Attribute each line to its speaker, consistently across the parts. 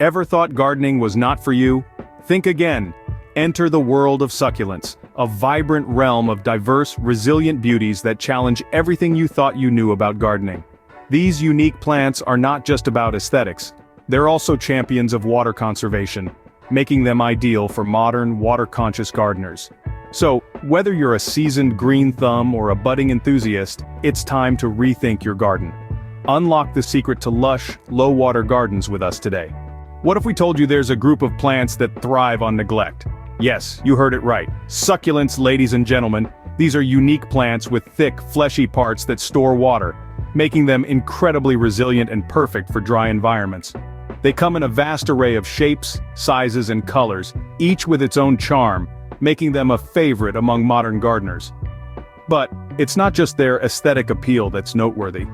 Speaker 1: Ever thought gardening was not for you? Think again. Enter the world of succulents, a vibrant realm of diverse, resilient beauties that challenge everything you thought you knew about gardening. These unique plants are not just about aesthetics. They're also champions of water conservation, making them ideal for modern, water-conscious gardeners. So, whether you're a seasoned green thumb or a budding enthusiast, it's time to rethink your garden. Unlock the secret to lush, low-water gardens with us today. What if we told you there's a group of plants that thrive on neglect? Yes, you heard it right. Succulents, ladies and gentlemen. These are unique plants with thick, fleshy parts that store water, making them incredibly resilient and perfect for dry environments. They come in a vast array of shapes, sizes, and colors, each with its own charm, making them a favorite among modern gardeners. But it's not just their aesthetic appeal that's noteworthy.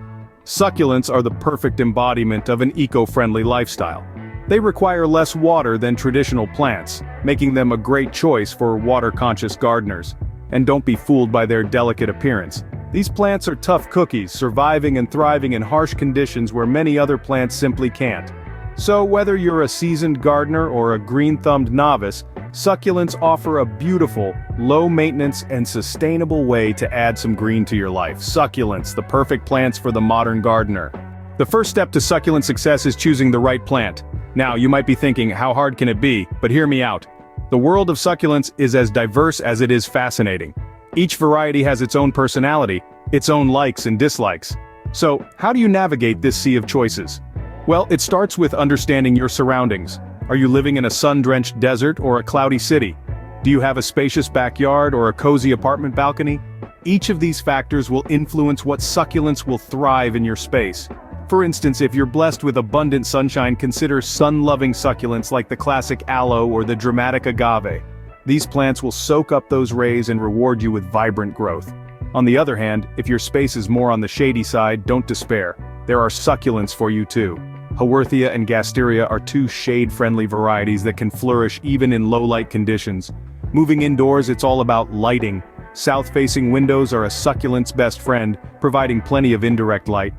Speaker 1: Succulents are the perfect embodiment of an eco-friendly lifestyle. They require less water than traditional plants, making them a great choice for water-conscious gardeners. And don't be fooled by their delicate appearance. These plants are tough cookies, surviving and thriving in harsh conditions where many other plants simply can't. So whether you're a seasoned gardener or a green-thumbed novice, succulents offer a beautiful, low-maintenance and sustainable way to add some green to your life. Succulents, the perfect plants for the modern gardener. The first step to succulent success is choosing the right plant. Now, you might be thinking, how hard can it be? But hear me out. The world of succulents is as diverse as it is fascinating. Each variety has its own personality, its own likes and dislikes. So, how do you navigate this sea of choices? Well, it starts with understanding your surroundings. Are you living in a sun-drenched desert or a cloudy city? Do you have a spacious backyard or a cozy apartment balcony? Each of these factors will influence what succulents will thrive in your space. For instance, if you're blessed with abundant sunshine, consider sun-loving succulents like the classic aloe or the dramatic agave. These plants will soak up those rays and reward you with vibrant growth. On the other hand, if your space is more on the shady side, don't despair. There are succulents for you too. Haworthia and Gasteria are two shade-friendly varieties that can flourish even in low-light conditions. Moving indoors, it's all about lighting. South-facing windows are a succulent's best friend, providing plenty of indirect light.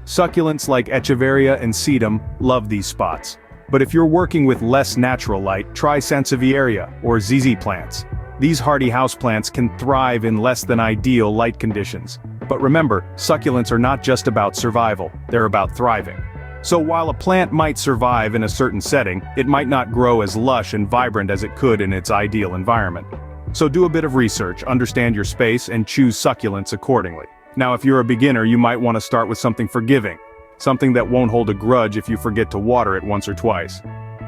Speaker 1: Succulents like Echeveria and Sedum love these spots. But if you're working with less natural light, try Sansevieria or ZZ plants. These hardy houseplants can thrive in less than ideal light conditions. But remember, succulents are not just about survival, they're about thriving. So while a plant might survive in a certain setting, it might not grow as lush and vibrant as it could in its ideal environment. So do a bit of research, understand your space, and choose succulents accordingly. Now, if you're a beginner, you might want to start with something forgiving. Something that won't hold a grudge if you forget to water it once or twice.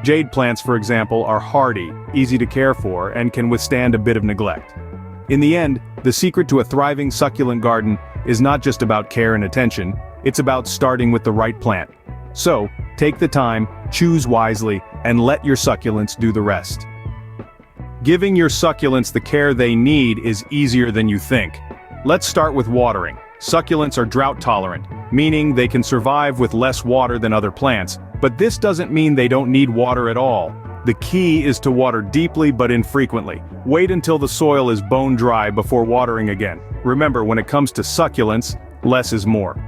Speaker 1: Jade plants, for example, are hardy, easy to care for, and can withstand a bit of neglect. In the end, the secret to a thriving succulent garden is not just about care and attention, it's about starting with the right plant. So, take the time, choose wisely, and let your succulents do the rest. Giving your succulents the care they need is easier than you think. Let's start with watering. Succulents are drought tolerant, meaning they can survive with less water than other plants, but this doesn't mean they don't need water at all. The key is to water deeply but infrequently. Wait until the soil is bone dry before watering again. Remember, when it comes to succulents, less is more.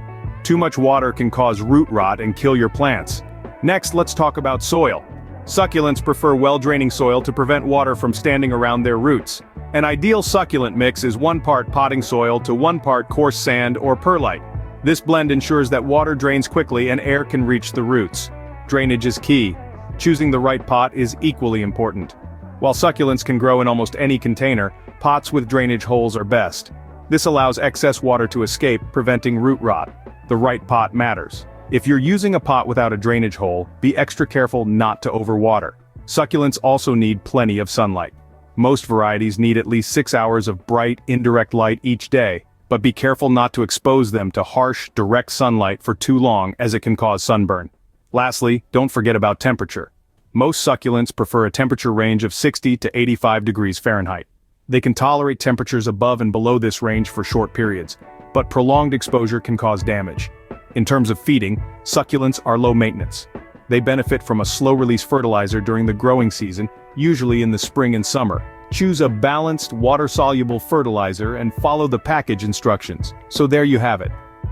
Speaker 1: Too much water can cause root rot and kill your plants. Next, let's talk about soil. Succulents prefer well-draining soil to prevent water from standing around their roots. An ideal succulent mix is 1 part potting soil to 1 part coarse sand or perlite. This blend ensures that water drains quickly and air can reach the roots. Drainage is key. Choosing the right pot is equally important. While succulents can grow in almost any container, pots with drainage holes are best. This allows excess water to escape, preventing root rot. The right pot matters. If you're using a pot without a drainage hole, be extra careful not to overwater. Succulents also need plenty of sunlight. Most varieties need at least 6 hours of bright, indirect light each day, but be careful not to expose them to harsh, direct sunlight for too long, as it can cause sunburn. Lastly, don't forget about temperature. Most succulents prefer a temperature range of 60 to 85 degrees Fahrenheit. They can tolerate temperatures above and below this range for short periods, but prolonged exposure can cause damage. In terms of feeding, succulents are low maintenance. They benefit from a slow-release fertilizer during the growing season, usually in the spring and summer. Choose a balanced, water-soluble fertilizer and follow the package instructions. So there you have it.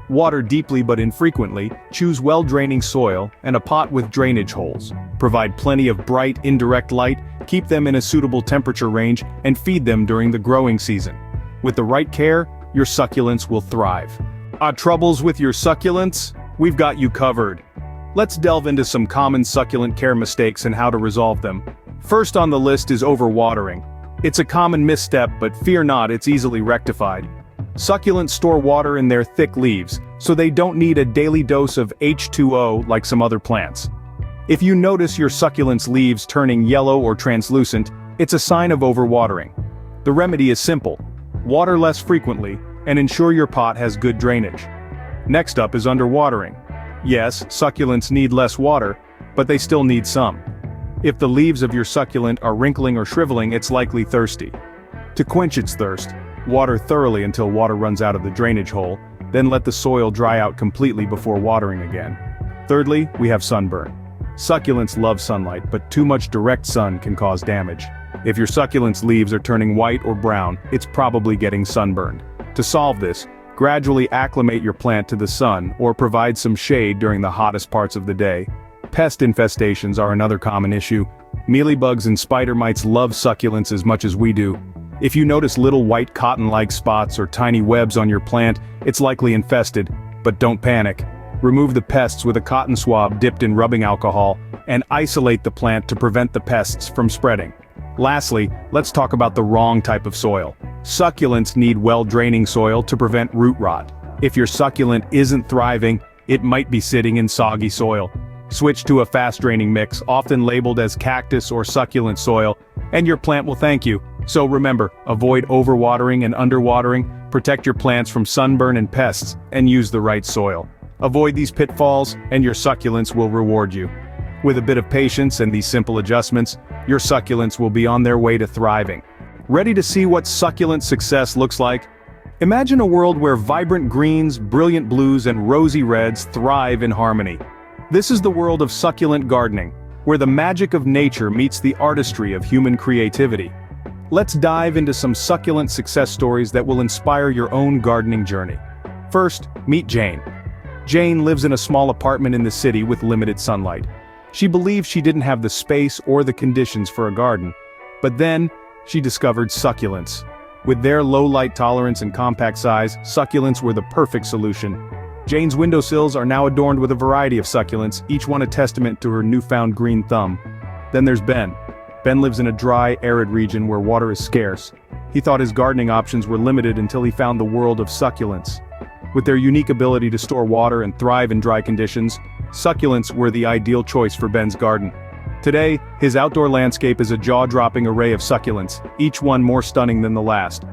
Speaker 1: Water deeply but infrequently, choose well-draining soil, and a pot with drainage holes. Provide plenty of bright, indirect light, keep them in a suitable temperature range, and feed them during the growing season. With the right care, your succulents will thrive. Troubles with your succulents? We've got you covered. Let's delve into some common succulent care mistakes and how to resolve them. First on the list is overwatering. It's a common misstep, but fear not, it's easily rectified. Succulents store water in their thick leaves, so they don't need a daily dose of H2O like some other plants. If you notice your succulent's leaves turning yellow or translucent, it's a sign of overwatering. The remedy is simple. Water less frequently, and ensure your pot has good drainage. Next up is underwatering. Yes, succulents need less water, but they still need some. If the leaves of your succulent are wrinkling or shriveling, it's likely thirsty. To quench its thirst, water thoroughly until water runs out of the drainage hole, then let the soil dry out completely before watering again. Thirdly, we have sunburn. Succulents love sunlight, but too much direct sun can cause damage. If your succulent's leaves are turning white or brown, it's probably getting sunburned. To solve this, gradually acclimate your plant to the sun or provide some shade during the hottest parts of the day. Pest infestations are another common issue. Mealybugs and spider mites love succulents as much as we do. If you notice little white cotton-like spots or tiny webs on your plant, it's likely infested, but don't panic. Remove the pests with a cotton swab dipped in rubbing alcohol, and isolate the plant to prevent the pests from spreading. Lastly, let's talk about the wrong type of soil. Succulents need well-draining soil to prevent root rot. If your succulent isn't thriving, it might be sitting in soggy soil. Switch to a fast-draining mix, often labeled as cactus or succulent soil, and your plant will thank you. So remember, avoid overwatering and underwatering, protect your plants from sunburn and pests, and use the right soil. Avoid these pitfalls, and your succulents will reward you. With a bit of patience and these simple adjustments, your succulents will be on their way to thriving. Ready to see what succulent success looks like? Imagine a world where vibrant greens, brilliant blues, and rosy reds thrive in harmony. This is the world of succulent gardening, where the magic of nature meets the artistry of human creativity. Let's dive into some succulent success stories that will inspire your own gardening journey. First, meet Jane. Jane lives in a small apartment in the city with limited sunlight. She believed she didn't have the space or the conditions for a garden. But then, she discovered succulents. With their low light tolerance and compact size, succulents were the perfect solution. Jane's windowsills are now adorned with a variety of succulents, each one a testament to her newfound green thumb. Then there's Ben. Ben lives in a dry, arid region where water is scarce. He thought his gardening options were limited until he found the world of succulents. With their unique ability to store water and thrive in dry conditions, succulents were the ideal choice for Ben's garden. Today, his outdoor landscape is a jaw-dropping array of succulents, each one more stunning than the last.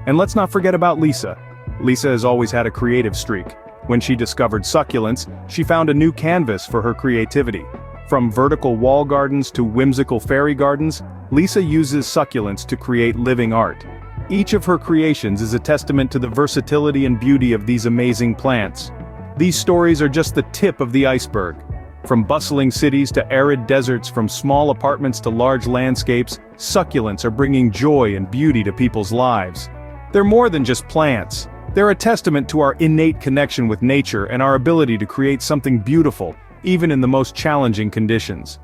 Speaker 1: And let's not forget about Lisa. Lisa has always had a creative streak. When she discovered succulents, she found a new canvas for her creativity. From vertical wall gardens to whimsical fairy gardens, Lisa uses succulents to create living art. Each of her creations is a testament to the versatility and beauty of these amazing plants. These stories are just the tip of the iceberg. From bustling cities to arid deserts, from small apartments to large landscapes, succulents are bringing joy and beauty to people's lives. They're more than just plants. They're a testament to our innate connection with nature and our ability to create something beautiful, even in the most challenging conditions.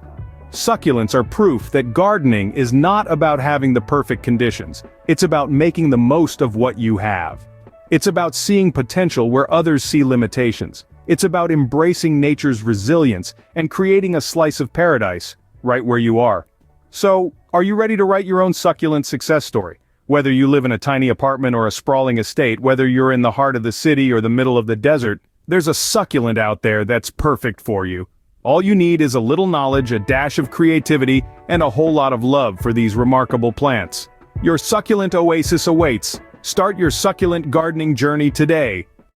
Speaker 1: Succulents are proof that gardening is not about having the perfect conditions. It's about making the most of what you have. It's about seeing potential where others see limitations. It's about embracing nature's resilience and creating a slice of paradise, right where you are. So, are you ready to write your own succulent success story? Whether you live in a tiny apartment or a sprawling estate, whether you're in the heart of the city or the middle of the desert, there's a succulent out there that's perfect for you. All you need is a little knowledge, a dash of creativity, and a whole lot of love for these remarkable plants. Your succulent oasis awaits. Start your succulent gardening journey today.